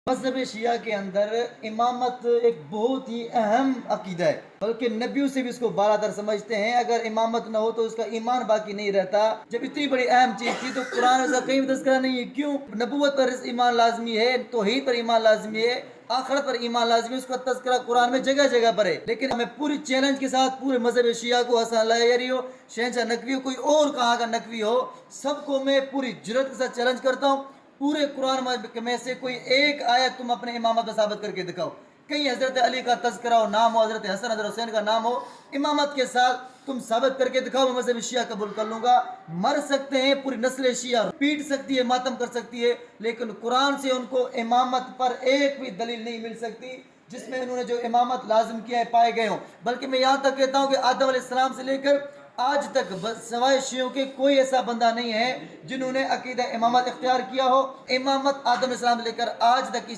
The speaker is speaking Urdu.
مذہب شیعہ کے اندر امامت ایک بہت ہی اہم عقیدہ ہے، بلکہ نبیوں سے بھی اس کو بالاتر سمجھتے ہیں۔ اگر امامت نہ ہو تو اس کا ایمان باقی نہیں رہتا۔ جب اتنی بڑی اہم چیز تھی تو قرآن کا کہیں بھی تذکرہ نہیں ہے۔ کیوں؟ نبوت پر ایمان لازمی ہے، توحید پر ایمان لازمی ہے، آخرت پر ایمان لازمی ہے، اس کا تذکرہ قرآن میں جگہ جگہ پر ہے۔ لیکن ہمیں پوری چیلنج کے ساتھ پورے مذہب شیعہ کو، حسن العیری ہو، شہنشاہ نقوی ہو، کوئی اور کہاں کا نقوی ہو، سب کو میں پوری جرات کے ساتھ چیلنج کرتا ہوں، پورے قرآن میں سے کوئی ایک آیت تم اپنے امامت میں ثابت کر کے دکھاؤ، کہیں حضرت علی کا تذکرہ ہو، نام ہو، حضرت حسن حضرت حسین کا نام ہو، امامت کے ساتھ تم ثابت کر کے دکھاؤ، میں مذہب شیعہ قبول کر لوں گا۔ مر سکتے ہیں پوری نسل شیعہ پیٹ سکتی ہے، ماتم کر سکتی ہے، لیکن قرآن سے ان کو امامت پر ایک بھی دلیل نہیں مل سکتی جس میں انہوں نے جو امامت لازم کیا ہے پائے گئے ہوں۔ بلکہ میں یہاں تک کہتا ہوں کہ آدم علیہ السلام سے لے کر آج تک سوائے شیعوں کے کوئی ایسا بندہ نہیں ہے جنہوں نے عقیدہ امامت اختیار کیا ہو۔ امامت آدم علیہ السلام سے لے کر آج تک